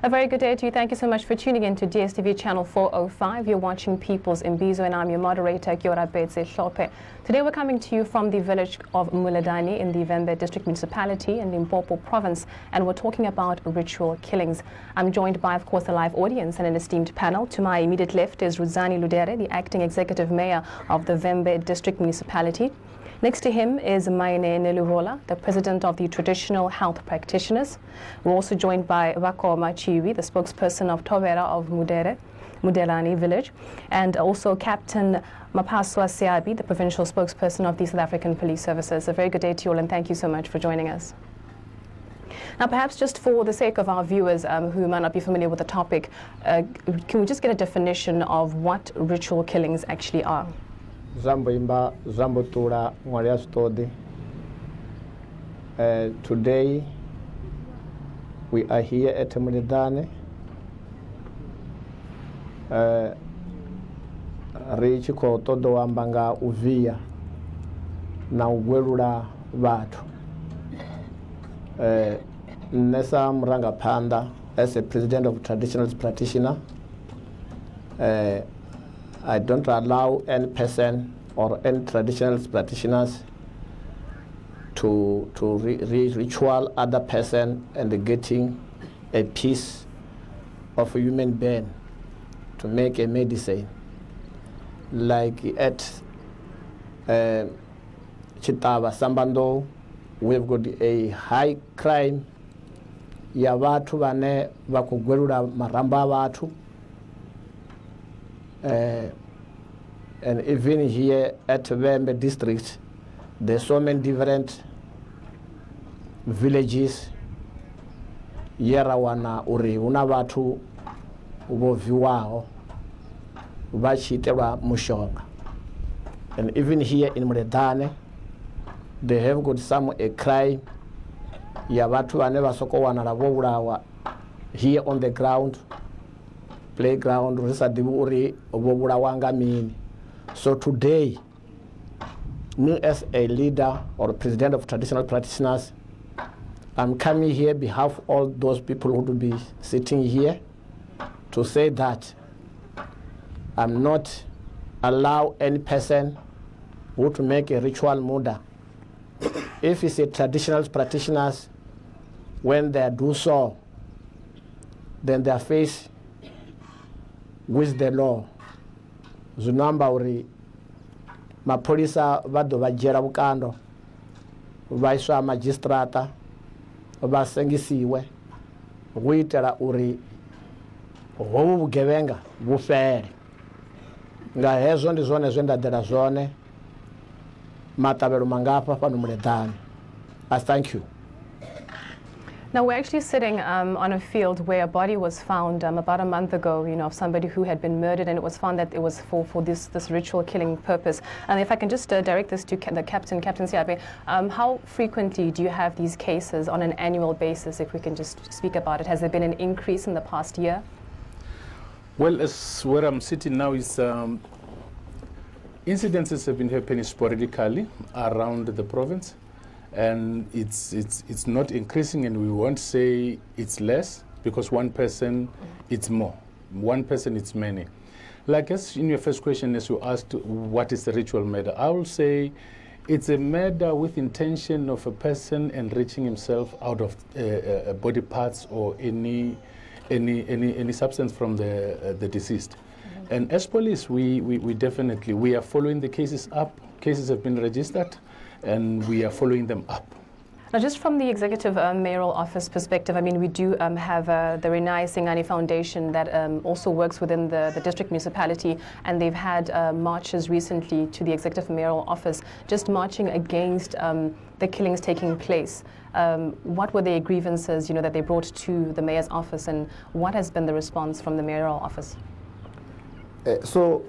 A very good day to you. Thank you so much for tuning in to DSTV channel 405. You're watching People's Imbizo, and I'm your moderator, Kiora Betse Shope. Today we're coming to you from the village of Muledani in the Vembe District Municipality in Limpopo Province, and we're talking about ritual killings. I'm joined by, of course, a live audience and an esteemed panel. To my immediate left is Ruzani Ludere, the acting executive mayor of the Vembe District Municipality. Next to him is Maine Neluhola, the president of the Traditional Health Practitioners. We're also joined by Vakoma Chiwi, the spokesperson of Tovera of Mudelani village, and also Captain Mapaswa Siabi, the provincial spokesperson of the South African Police Services. A very good day to you all, and thank you so much for joining us. Now, perhaps just for the sake of our viewers who might not be familiar with the topic, can we just get a definition of what ritual killings actually are? Zambo Tura Maria Stodi. Today we are here at Muledani. Richi ko todo ambanga uvia na ugwerula vatu. Nesa Mranga Panda, as a president of Traditional Practitioner, I don't allow any person or any traditional practitioners to ritual other person and getting a piece of a human being to make a medicine. Like at Chitava Sambando, we've got a high crime. Ya watu wane wakugwerura maramba watu. And even here at Vembe district, there's so many different villages. Yera wana uri una watu uboviwao ubachitewa mushonga. And even here in Muledani, they have got some a crime. Ya watu wane wasoko wanarabobulawa here on the ground. Playground, so today, me as a leader or president of Traditional Practitioners, I'm coming here on behalf of all those people who will be sitting here to say that I'm not allow any person who to make a ritual murder. If it's a Traditional Practitioners, when they do so, then they face with the law. Zunamba uri mapolisa vado vajera bukando vaiswa magistrata vasengisiwe kuitela uri hobu bugebenga bufere nga hezo ndi zone zwendadela zone matabelo mangapa pano Muledani. I thank you. Now, we're actually sitting on a field where a body was found about a month ago, of somebody who had been murdered, and it was found that it was for this ritual killing purpose. And if I can just direct this to the Captain Siabe, how frequently do you have these cases on an annual basis, if we can just speak about it? Has there been an increase in the past year? Well, as where I'm sitting now is incidences have been happening sporadically around the province. And it's not increasing, and we won't say it's less, because one person it's more, one person it's many. Like as in your first question, as you asked, what is the ritual murder? I will say it's a murder with intention of a person enriching himself out of body parts or any substance from the deceased. And as police, we definitely we are following the cases up. Cases have been registered, and we are following them up. Now, just from the Executive Mayoral Office perspective, I mean, we do have the Renai Singhani Foundation that also works within the district municipality, and they've had marches recently to the Executive Mayoral Office, just marching against the killings taking place. What were their grievances, that they brought to the Mayor's office, and what has been the response from the Mayoral Office? So,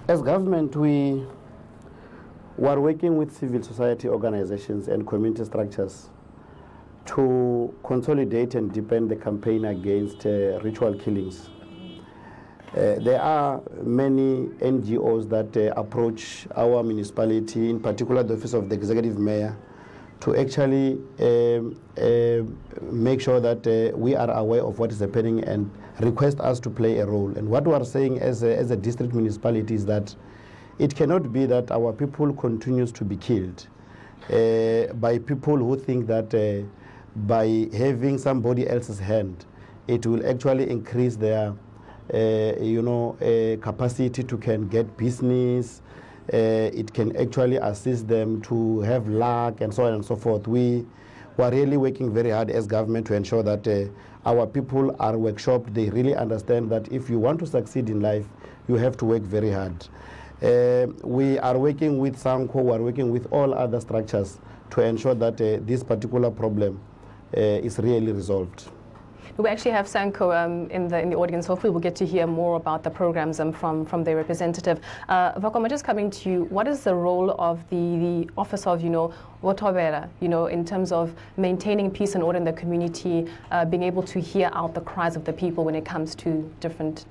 as government, we are working with civil society organizations and community structures to consolidate and deepen the campaign against ritual killings. There are many NGOs that approach our municipality, in particular the Office of the Executive Mayor, to actually make sure that we are aware of what is happening and request us to play a role. And what we are saying as a district municipality is that it cannot be that our people continues to be killed by people who think that by having somebody else's hand, it will actually increase their capacity to can get business. It can actually assist them to have luck and so on and so forth. We are really working very hard as government to ensure that our people are workshopped. They really understand that if you want to succeed in life, you have to work very hard. We are working with SANCO, we are working with all other structures to ensure that this particular problem is really resolved. We actually have Sanko in the audience. Hopefully we'll get to hear more about the programs from their representative. Vakoma, just coming to you, what is the role of the Office of, Wotobera, in terms of maintaining peace and order in the community, being able to hear out the cries of the people when it comes to different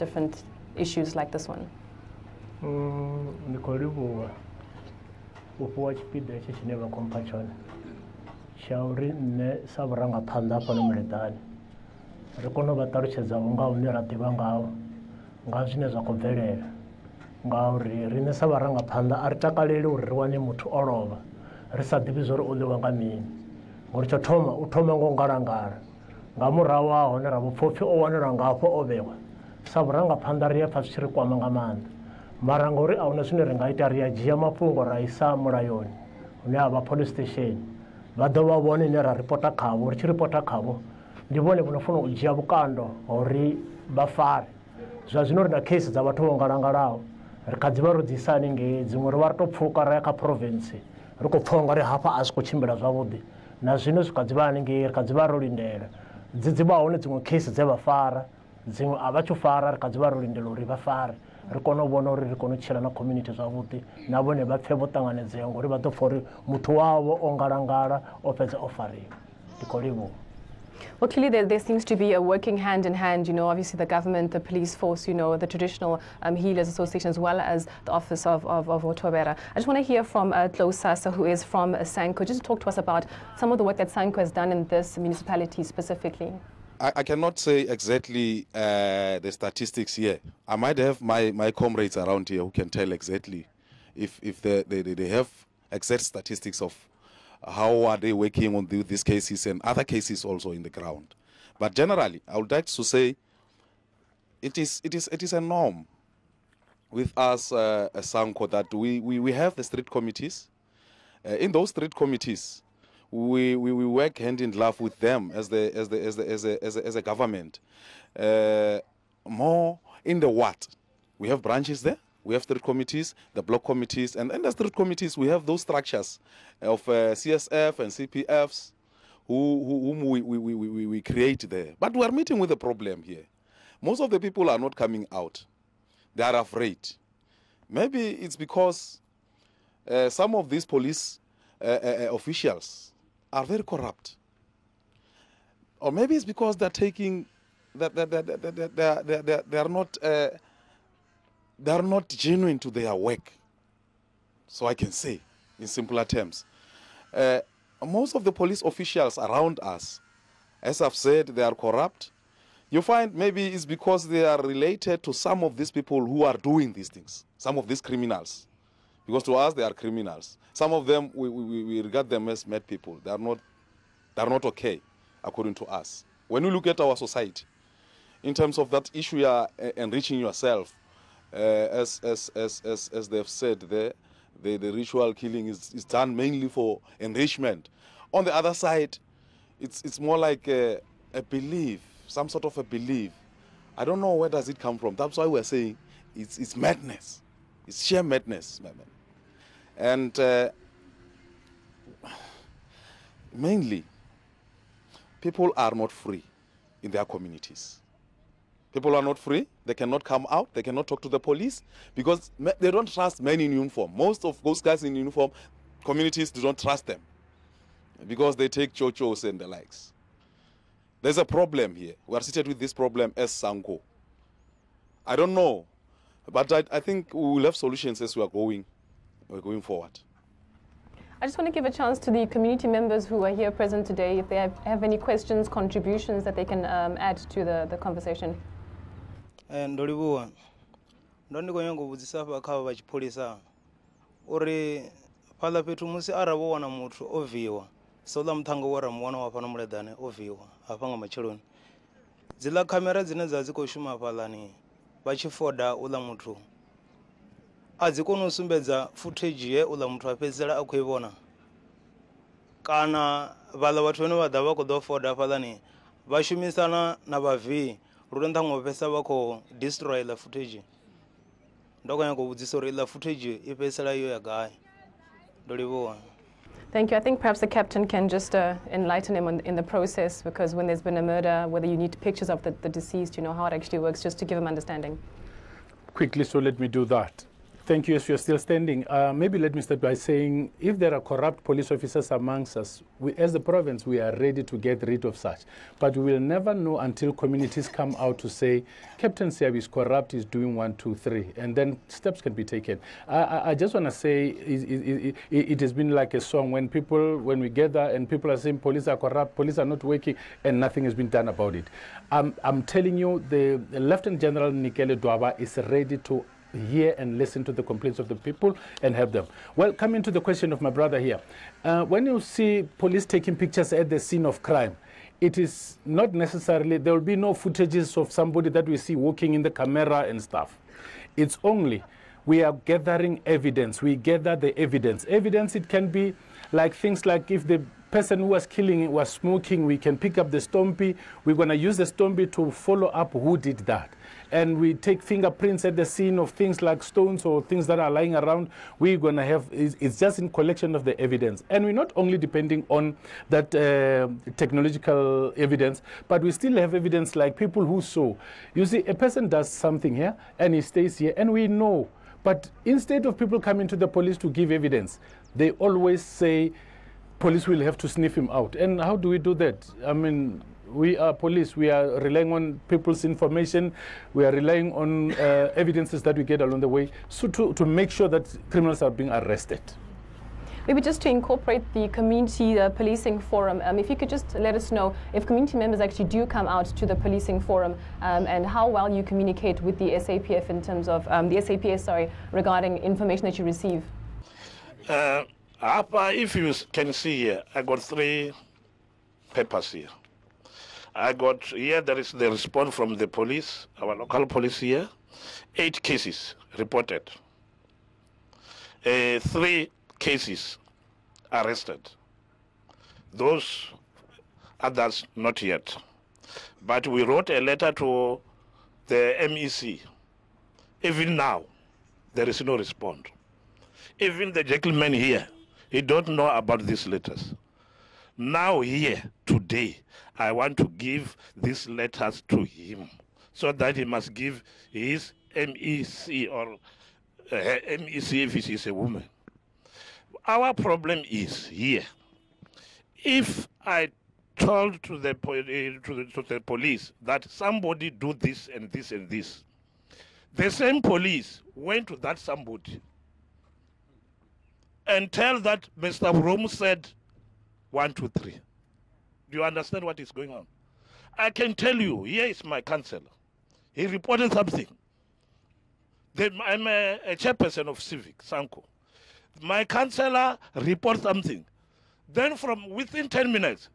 issues like this one? Rekono batarutshedza nga hune ra ḓivha ngaho nga zwine zwa khou bvelela ngauri riṋe sa vharangaphanḓa a ri takaleli uri ri wane muthu o lovha ri sa ḓivhi zwo ri o ḽiwa nga mini ngori tsho thoma u thome ngo ngalangala nga murahu ha hone ra vho pfha upfi o wanelwa ngafho o vhewa sa vharangaphanḓa ri a pfha zwi tshi ri kwama nga maanḓa mara ngori a huna zwine ri nga ita ri a dzhia mafhungo ra isa mulayoni hune ha vha police station vha ḓo vha vhone ine ra ripota khavho ri tshi ripota khavho ndi vhone vho no funa u dzhia vhukando uri vha fare zwa zwino ri na case dza vhathu vho ngalangalaho ri kha dzi vha ro dzisa haningei dziṅwe ri vha ri tou pfhuka ra ya kha province ri khou pfha ungari hafha a zwi khou tshimbila zwavhuḓi na zwino zwi kha dzi vha haningei ri kha dzi vha ro lindela dzi vha hone dziṅwe case dze vha fara dziṅwe a vha tsho fara ri kha dzi vha ro lindela uri vha fare ri kone u vhona uri ri kone u tshila na community zwavhuḓi na vhone vha pfhe vho ṱanganedzea ngori vha ḓo pfha uri muthu wavho o ngalangala o fhedza o fariwa ndi khou livhuwa. Well, clearly there seems to be a working hand in hand, obviously the government, the police force, the traditional healers association, as well as the office of Wotobera. I just want to hear from Tlo Sasa, who is from Sanko, just to talk to us about some of the work that Sanko has done in this municipality specifically. I cannot say exactly the statistics here. I might have my comrades around here who can tell exactly if they have exact statistics of how are they working on these cases and other cases also in the ground. But generally, I would like to say it is a norm with us as Sanko that we have the street committees. In those street committees, we work hand in glove with them as a government. More in the ward, we have branches there. We have street committees, the block committees, and in the street committees we have those structures of CSF and CPFs whom we create there. But we are meeting with a problem here. Most of the people are not coming out. They are afraid. Maybe it's because some of these police officials are very corrupt. Or maybe it's because they're taking, they are not genuine to their work. So I can say, in simpler terms, most of the police officials around us, as I've said, they are corrupt. You find maybe it's because they are related to some of these people who are doing these things, some of these criminals. Because to us, they are criminals. Some of them, we regard them as mad people. They are not okay, according to us. When you look at our society, in terms of that issue, you are enriching yourself. As they've said there, the ritual killing is done mainly for enrichment. On the other side, it's more like a belief, some sort of a belief. I don't know where does it come from. That's why we're saying it's madness. It's sheer madness, my man. And mainly, people are not free in their communities. People are not free. They cannot come out. They cannot talk to the police because they don't trust men in uniform. Most of those guys in uniform, communities do not trust them because they take chochos and the likes. There's a problem here. We are seated with this problem as Sanko. I don't know, but I think we will have solutions as we're going forward. I just want to give a chance to the community members who are here present today, if they have any questions, contributions that they can add to the conversation. Ndolibuwa ndondi konyango vhudzisa fha kha vha tshipholisa uri phala fhethu musi arali wo wana muthu o viwa sola muthanga wo ra muwana wa fhano muledane o viwa hafha nga matsheloni dziḽa khamera dzine dza dzi khou shuma fhaḽani vha tshi foda uḽa muthu a dzi koni u sumbedza footage ye uḽa muthu a fhedzisela a khou i vhona kana vhaḽa vhathu vhane vha ḓa vha khou ḓo foda fhaḽani vha shumisana na vhavi luri nṱhaṅwe vha fhedzisa vha khou destroy la footage ndo khou nyanga u vhudzisa uri iḽa footage I fhedzisela iyo ya gai ndo livhuwa. Thank you. I think perhaps the captain can just enlighten him in the process, because when there's been a murder, whether you need pictures of the deceased, you know, how it actually works, just to give him understanding. Quickly, so let me do that. Thank you. As you're still standing, maybe let me start by saying, if there are corrupt police officers amongst us, we, as the province, we are ready to get rid of such. But we will never know until communities come out to say, Captain Siabi is corrupt, he's doing 1, 2, 3, and then steps can be taken. I just want to say, it has been like a song when we gather and people are saying police are corrupt, police are not working, and nothing has been done about it. I'm telling you, the Lieutenant General Nikele Dwaba is ready to hear and listen to the complaints of the people and help them. Well, coming to the question of my brother here, when you see police taking pictures at the scene of crime, it is not necessarily, there will be no footages of somebody that we see walking in the camera and stuff. It's only, we are gathering evidence. We gather the evidence. Evidence, it can be like things like if the person who was killing was smoking, we can pick up the stompy. We're going to use the stompy to follow up who did that. And we take fingerprints at the scene of things like stones or things that are lying around. We're going to have, it's just in collection of the evidence. And we're not only depending on that technological evidence, but we still have evidence like people who saw. You see, a person does something here and he stays here and we know. But instead of people coming to the police to give evidence, they always say, police will have to sniff him out. And how do we do that? I mean, we are police. We are relying on people's information. We are relying on evidences that we get along the way, so to make sure that criminals are being arrested. Maybe just to incorporate the community policing forum, if you could just let us know if community members actually do come out to the policing forum and how well you communicate with the SAPF in terms of, the SAPS, sorry, regarding information that you receive. If you can see here, I got 3 papers here. I got here, there is the response from the police, our local police here, 8 cases reported. 3 cases arrested. Those others not yet. But we wrote a letter to the MEC. Even now, there is no response. Even the gentleman here, he don't know about these letters. Now here, today, I want to give these letters to him so that he must give his MEC or MEC if he is a woman. Our problem is here. If I told to the police that somebody do this and this and this, the same police went to that somebody and tell that Mr. Brom said 1, 2, 3. Do you understand what is going on? I can tell you, here is my counselor. He reported something. I'm a chairperson of Civic, Sanko. My counselor reported something. Then from within 10 minutes,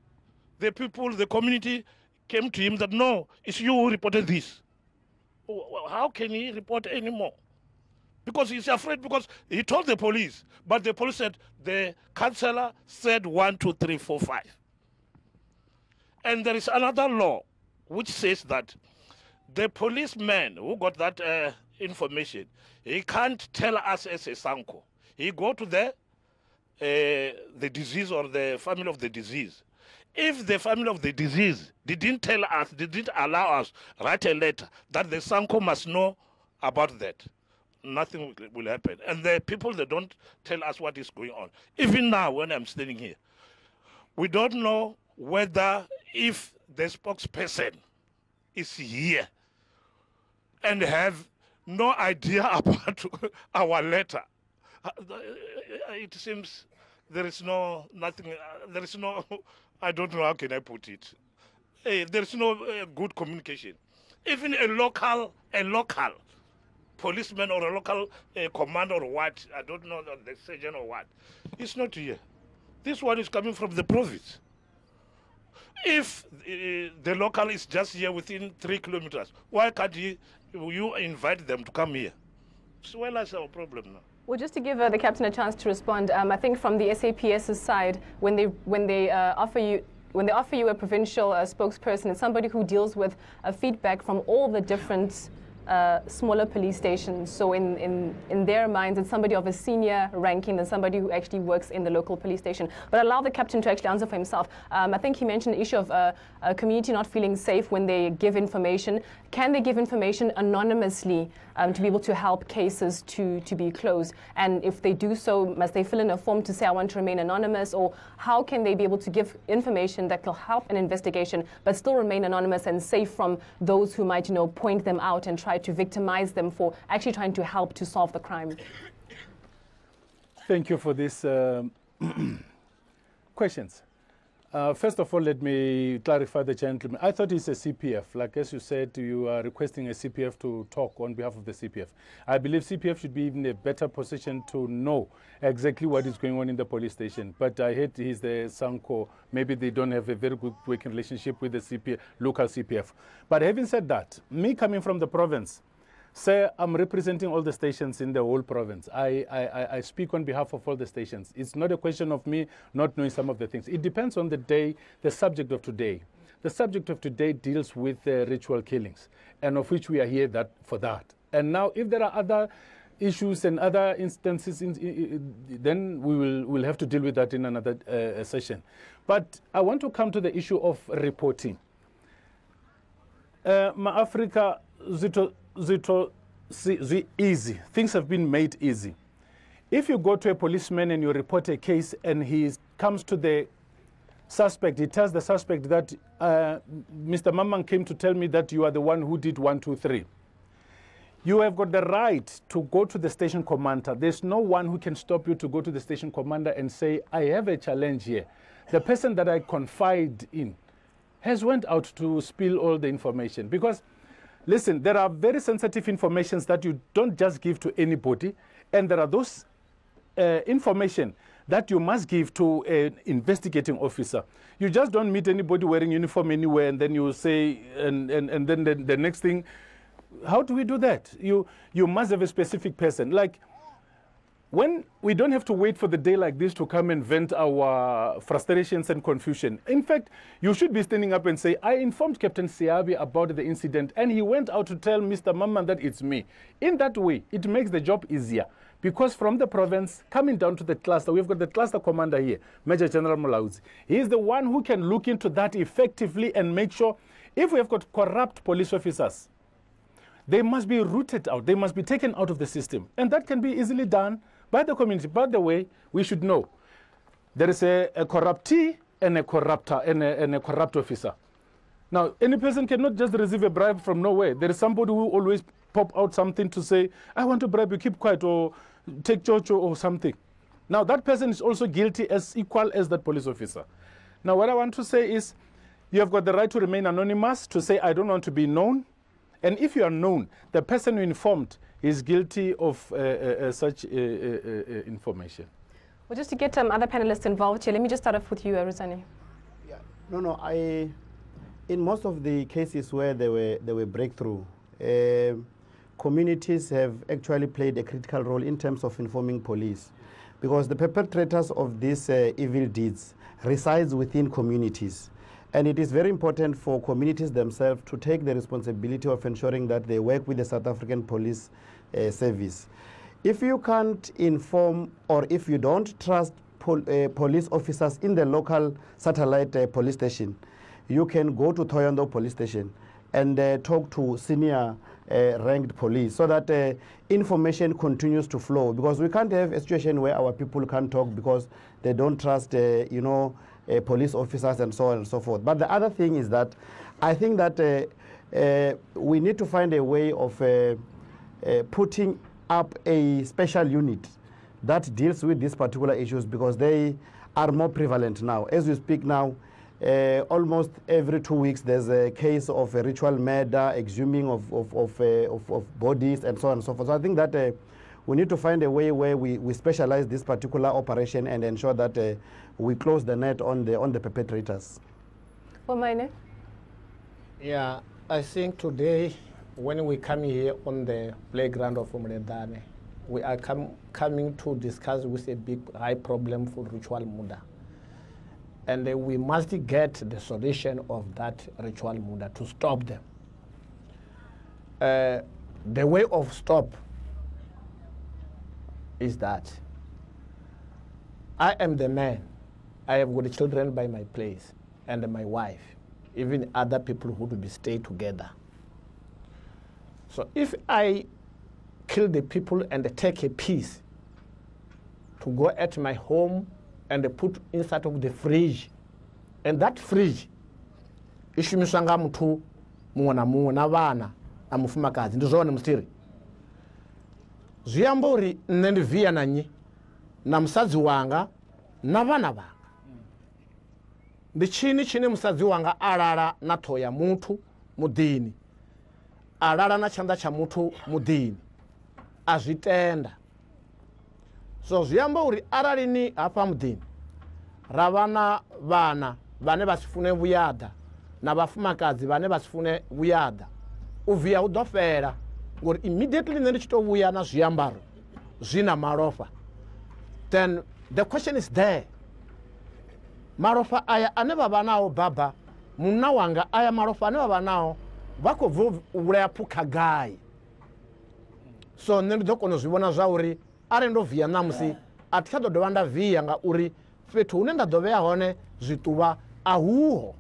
the people, the community came to him that, no, it's you who reported this. How can he report anymore? Because he's afraid, because he told the police, but the police said, the counselor said 1, 2, 3, 4, 5. And there is another law which says that the policeman who got that information, he can't tell us as a Sanko. He go to the disease or the family of the disease. If the family of the disease didn't tell us, didn't allow us write a letter that the Sanko must know about that, nothing will happen. And the people, they don't tell us what is going on. Even now, when I'm standing here, we don't know whether if the spokesperson is here and have no idea about our letter. It seems there is no, nothing, there is no, I don't know how can I put it. There is no good communication. Even a local policeman or a local commander or what, I don't know, the sergeant or what, it's not here. This one is coming from the province. If the local is just here within 3 kilometers, why can't you invite them to come here? So, well, that's our problem now. Well, just to give the captain a chance to respond, I think from the SAPS's side, when they offer you a provincial spokesperson, it's somebody who deals with feedback from all the different smaller police stations. So in their minds, it's somebody of a senior ranking than somebody who actually works in the local police station. But allow the captain to actually answer for himself. I think he mentioned the issue of a community not feeling safe when they give information. Can they give information anonymously to be able to help cases to be closed? And if they do so, must they fill in a form to say, I want to remain anonymous? Or how can they be able to give information that will help an investigation but still remain anonymous and safe from those who might, point them out and try to victimize them for actually trying to help to solve the crime? Thank you for these questions. First of all, let me clarify the gentleman. I thought it's a CPF. Like as you said, you are requesting a CPF to talk on behalf of the CPF. I believe CPF should be in a better position to know exactly what is going on in the police station. But I heard he's the Sanko. Maybe they don't have a very good working relationship with the CPF, local CPF. But having said that, me coming from the province, sir, I'm representing all the stations in the whole province. I speak on behalf of all the stations. It's not a question of me not knowing some of the things. It depends on the day, the subject of today. The subject of today deals with ritual killings, and of which we are here for that. And now, if there are other issues and other instances, then we'll have to deal with that in another session. But I want to come to the issue of reporting. Ma-Africa, easy. Things have been made easy. If you go to a policeman and you report a case and he comes to the suspect, he tells the suspect that Mr. Mamman came to tell me that you are the one who did 1, 2, 3. You have got the right to go to the station commander. There's no one who can stop you to go to the station commander and say, I have a challenge here. The person that I confide in has went out to spill all the information. Because, listen, there are very sensitive informations that you don't just give to anybody, and there are those information that you must give to an investigating officer. You just don't meet anybody wearing uniform anywhere, and then you say, and then the next thing, how do we do that? You must have a specific person. Like, when we don't have to wait for the day like this to come and vent our frustrations and confusion. In fact, you should be standing up and say, I informed Captain Siabi about the incident, and he went out to tell Mr. Mamman that it's me. In that way, it makes the job easier. Because from the province, coming down to the cluster, we've got the cluster commander here, Major General Mulauzi. He is the one who can look into that effectively and make sure, if we have got corrupt police officers, they must be rooted out. They must be taken out of the system. And that can be easily done by the community. By the way, we should know there is a corruptee and a corruptor and a corrupt officer. Now, any person cannot just receive a bribe from nowhere. There is somebody who always pop out something to say, I want to bribe you, keep quiet, or take chocho or something. Now, that person is also guilty as equal as that police officer. Now, what I want to say is, you have got the right to remain anonymous, to say, I don't want to be known. And if you are known, the person who informed is guilty of such information. Well, just to get other panelists involved here, let me just start off with you, Rosani. Yeah. No, in most of the cases where there were breakthrough, communities have actually played a critical role in terms of informing police, because the perpetrators of these evil deeds resides within communities. And it is very important for communities themselves to take the responsibility of ensuring that they work with the South African Police Service. If you can't inform, or if you don't trust police officers in the local satellite police station, you can go to Thohoyandou Police Station and talk to senior ranked police, so that information continues to flow. Because we can't have a situation where our people can't talk because they don't trust, police officers and so on and so forth. But the other thing is that I think that we need to find a way of putting up a special unit that deals with these particular issues, because they are more prevalent now. As we speak now, almost every 2 weeks there's a case of a ritual murder, exhuming of bodies, and so on and so forth. So I think that we need to find a way where we specialize this particular operation and ensure that we close the net on the perpetrators. Well, mine. Yeah, I think today when we come here on the playground of Umredane, we are coming to discuss with a big high problem for ritual murder. And we must get the solution of that ritual murder to stop them. The way of stop is that I am the man. I have got children by my place and my wife, even other people who would be stay together. So if I kill the people and take a piece to go at my home and put inside of the fridge, and that fridge ishumisanga mtu muṅwe na vana na mufumakadzi ndi zwone mustiri ziyamba uri nne ndi via na nyi na musadzi wanga na vana vanga ndi chini chine musadzi wanga alala na ṱhoho ya muthu muḓini alala na tshanḓa tsha muthu muḓini a zwi tenda. So ziyamba uri arali ni hafha muḓini ravha na vana vhane vha si fune vhuyaḓa na vhafumakadzi vhane vha si fune vhuyaḓa, u via hu ḓo fhela ngori immediately nne ndi tshi tou vhuya na zwiambaro zwi na malofha, then the question is there, malofha aya ane vha vha nao baba munna wanga, aya malofha ane vha vha nao vha khou bva u vhulaya phukha gai? So nne ndi ḓo kona u zwi vhona zwa uri arali ndo via ṋamusi a thi tsha ḓo dovha nda via ngauri fhethu hune nda ḓo vhea hone zwiṱuvha a huho.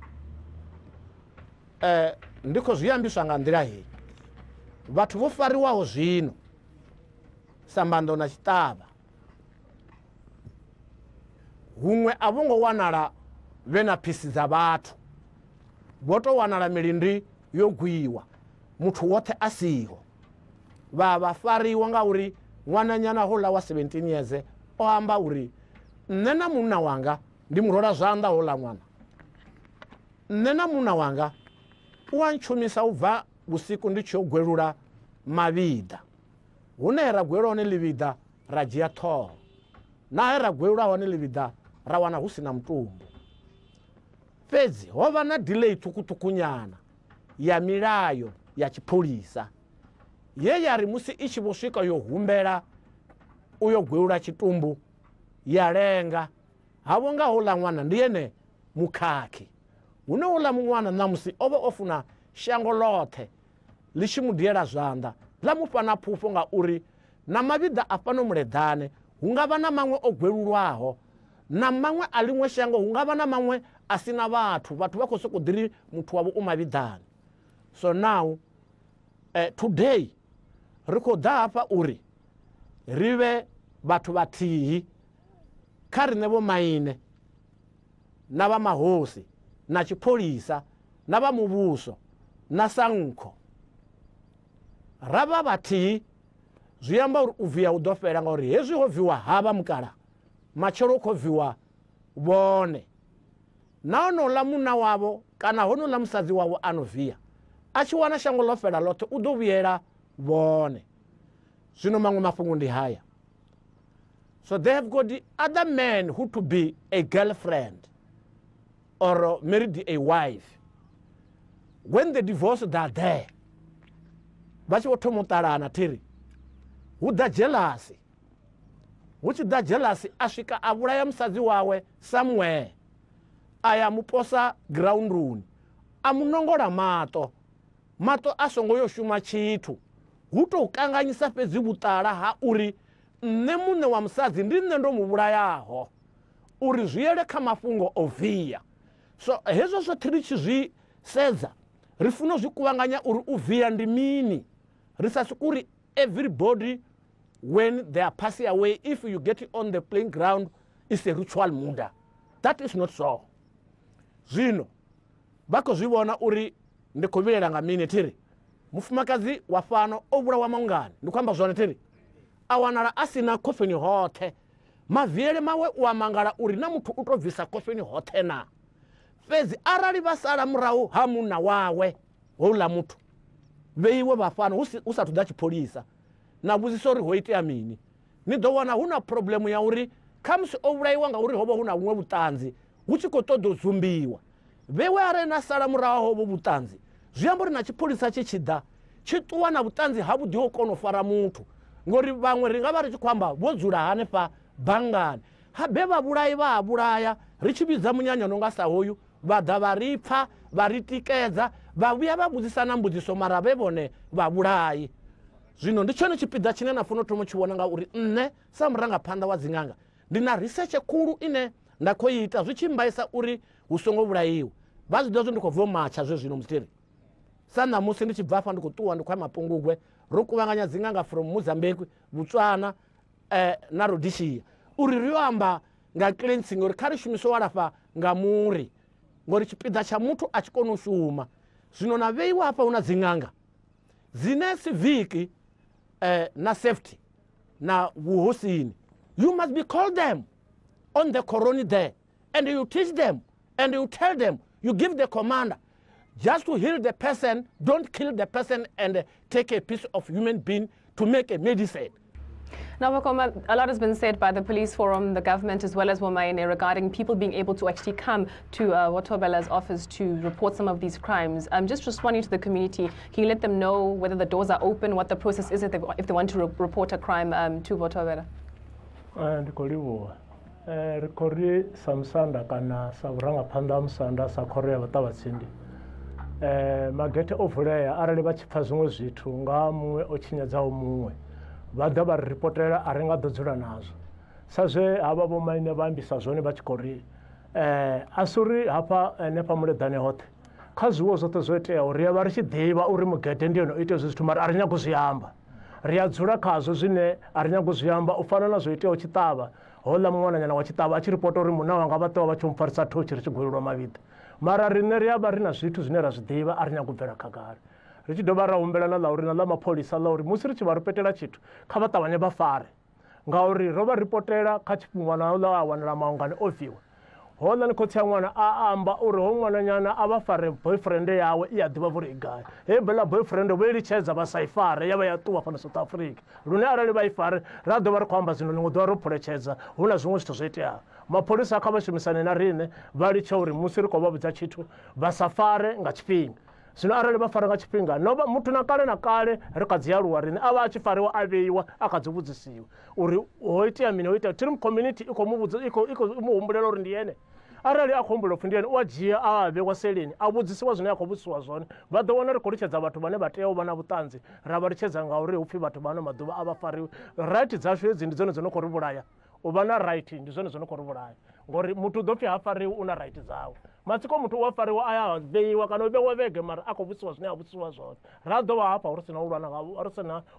Ndi khou zwi ambiswa nga nḓila heyi, vhathu vho fariwaho zwino sambando na tshiṱavha huṅwe a vho ngo wanala vhe na phisi dza vhathu, vho tou wanala milindi yo gwiwa muthu woṱhe a siho, vha fariwa ngauri ṅwananyana houḽa wa 17 years o amba uri nne na munna wanga ndi murwela zwanḓa houḽa ṅwana, nne na munna wanga u a ntshumisa u bva vhusiku ndi tshi yo gwelula mavhiḓa, hune ra gwelwa hone ḽivhiḓa ra dzhia ṱhoho, na he ra gwelula hone ḽivhiḓa ra wana hu si na mutumbu. Fhedzi ho vha na delay ṱhukhuṱhukhu nyana ya milayo ya tshipholisa ye ya ri musi i tshi vho swika yo humbela u yo gwelula tshitumbu ya lenga, havho nga houḽa ṅwana ndi ene mukhakhi, hune houḽa muṅwana ṋamusi o vha o funa shango ḽoṱhe ḽi tshi mu diela zwanḓa ḽa mufha na phufho ngauri na mavhiḓa a fhano Muleḓane hu nga vha na maṅwe o gwelulwaho, na maṅwe a ḽiṅwe shango hu nga vha na maṅwe a si na vhathu vha khou sokou ḓiri muthu wavho u mavhiḓani. So now today ri khou ḓa hafha uri ri vhe vhathu vhathihi kha riṋe vho maine na vha mahosi na tshipholisa na vha muvhuso na sankho, ra vha vhathihi zwi amba uri u via hu ḓo fhela ngauri hezwi ho viwa havha mukala matshelo khou viwa vhone, na honouḽa munna wavho kana honouḽa musadzi wavho ano via a tshi wana shango ḽo fhela ḽoṱhe u ḓo vhuyela vhone. Zwino maṅwe mafhungo ndi haya, so they have got the other men who to be a girlfriend or married a wife, when the divorce are there vha tshi vho thoma u ṱalana thiri hu ḓa jealousy, hu tshi ḓa jealousy a swika a vhulaya musadzi wawe somewhere, a ya muposa grounduni a munongola maṱo a songo yo shuma tshithu, hu tou kanganyisa fhedzi vhuṱala ha uri nne muṋe wa musadzi ndi nne ndo mu vhulayaho uri zwi yele kha mafhungo o via. So hezwo zwoṱhe ri tshi zwi sedza ri funa zwi kuvhanganya uri u via ndi mini, ri sa sokou uri everybody when they are passing away, if you get on the playing ground is a ritual murder. That is not so. Zwino vha khou zwi vhona uri ndi khou vhilela nga mini thiri mufumakadzi wa fano o vhulawa mangani, ndi khou amba zwone thiri a wanala a sina kofeni hoṱhe mavele mawe u a mangala uri na muthu u to bvisa kofeni hoṱhe na fhedzi arali vha sala murahu ha munna wawe houḽa muthu vheiwe vha fhano hu sathu ḓa tshipholisa na vhudzisa uri ho itea mini ni ḓo wana hu na problemu ya uri khamusi o vhulaiwa ngauri ho vha hu na vhuṅwe vhuṱanzi hu tshi khou ṱoḓa u dzumbiwa vhewe arali na sala murahu hovho vhuṱanzi zwi amba uri na tshipholisa tshi tshi ḓa tshi ṱuwa na vhuṱanzi havhuḓi ho kona u fara muthu ngori vhaṅwe ri nga vha ri tshi khou amba vho dzula hanefha banngani habe vhavhulayi vha ha vhulaya ri tshi vhidza munyanya no nga sa hoyu vha ḓa vha ri pfha vha ri tikedza vha vhuya vha vhudzisa na mbudziso mara vhe vhone vhavhulayi zwino ndi tshone tshipiḓa tshine na funa u thoma u tshi vhona ngauri nṋe sa murangaphanḓa wa dziṅanga ndi na risetshe khulu ine nda khou ita zwi tshi mbaisa uri hu songo vhulaiwa vha zwi ḓo zwi ndi khou bva matsha zwe zwino musteri sa ṋamusi ndi tshi bva afha ndi khou ṱuwa ndi khou ya mapungugwe ro kuvhanganya dziṅanga from Mozambique Botswana na Rhodesia uri ri yo amba nga cleansing uri kha ri shumiswe walafha nga muri ngori tshipiḓa tsha muthu a tshi kona u shuma zwino na vheiwa hafha hu na dziṅanga dzine civiki na safety na vhuhosini you must be call them on the coroni there and you teach them and you tell them you give the commander just to heal the person, don't kill the person and take a piece of human being to make a medicine. Now, Wakoma, a lot has been said by the police forum, the government, as well as Womaene, regarding people being able to actually come to Wotobela's office to report some of these crimes. Just responding to the community, can you let them know whether the doors are open, what the process is if they want to report a crime to Wotobela? Rikori samsanda kana saburangaphanḓa musanda sa khoro ya vhaṱavhatsindi magete o vuleya arali vha tshi pfha zwiṅwe zwithu nga muṅwe o tshinyadzaho muṅwe vha ḓa vha ri ripotela a ri nga ḓo dzula nazwo sa zwe havha vhomaine vha ambisa zwone vha tshi khou ri a si uri hafha hanefha muleḓane hoṱhe kha zwiwo zwoṱhe zwo iteaho ri ya vha ri tshi ḓivha uri mugede ndi yone o ita zwithu mara a ri nyago zwi amba ri a dzula khazwo zwine a ri nyago zwi amba u fana na zwo iteaho Tshiṱavha hola muṅwananyana wa Tshiṱavha a tshi ripota uri munna wanga vha ṱwa vha tshi mpfarisa thochi ri tshi gwelelwa mavhidi mara riṋe ri a vha ri na zwithu zwine ra zwi ḓivha a ri nyago u bvela khagala ri tshi dovha ra humbela na ḽa uri na ḽa mapholisa ḽa uri musi ri tshi vha ripetela tshithu kha vha ṱavhanye vha fare ngauri ro vha ripotela kha ṅwana ḽa a wanala maungani o viwa hola ni khotsi ya ṅwana a amba uri ho ṅwananyana a vha fare boyfriend yawe i a ḓivha vuri i gai he bela boyfriend vho i litshedza vha sa i fare ya vha ya ṱuwa fhano South Africa lune arali vha i fare ra ḓovha ri khou amba zwino ḽiṅwe ḓuvha ro phuletshedza hu na zwiṅwe zwithu zwo iteaho mapholisa kha vha shumisane na riṋe vha litshe uri musi ri khou vha vhudza tshithu vha sa fare nga tshifhinga zwino arali vha fara nga tshifhinga novha muthu na kale ri kha dzi aluwa riṋe a vha a tshi fariwa a vheiwa a kha dzi vhudzisiwa uri ho itea mini ho itea trim community i khou mu humbulela uri ndi ene arali a khou humbula upfhi ndi ene u a dzhia a vhewa seleni a vhudzisiwa zwine a khou vhudzisiwa zwone vha ḓo wana ri khou litshedza vhathu vhane vha tea u vha na vhuṱanzi ra vha litshedza ngauri hu pfhi vhathu vha ano maḓuvha a vha fariwi right dzashu hedzi ndi dzone dzo no khou ri vhulaya u vha na right ndi zwone zwo no khou ri vhulaya ngori muthu u ḓo pfhi ha fariwi u na right dzawe matsiko muthu u a fariwa a ya vheiwa kana u vhewa vhege mara a khou vhudzisiwa zwine a vhudzisiwa zwone ra ḓovha hafha ri sina u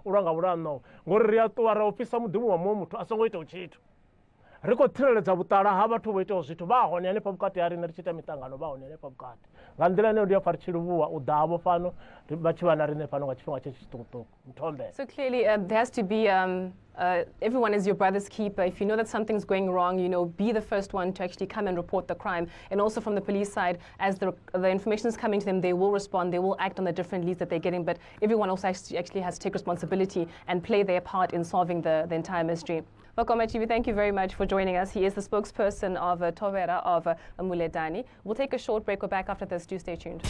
lwa nga vhulano ngori ri a ṱuwa ra u fhisa muḓini wa muṅwe muthu a songo itaho tshithu ri khou tsireledza vhuṱala ha vhathu vho itaho zwithu vha hone hanefha vhukati ha riṋe ri tshi ita miṱangano vha hone hanefha vhukati nga nḓila ine ndi ya pfha ri tshi livhuwa u ḓavho fano vha tshi vha na riṋe fano nga tshifhinga tshe tshiṱukuṱuku mthombela. So clearly there has to be everyone is your brother's keeper. If you know that something's going wrong, you know, be the first one to actually come and report the crime. And also from the police side, as the information is coming to them, they will respond, they will act on the different leads that they're getting, but everyone also actually has to take responsibility and play their part in solving the entire mystery. Wakoma Chibi, thank you very much for joining us. He is the spokesperson of Thovera of Muledani. We'll take a short break. We're back after this. Do stay tuned.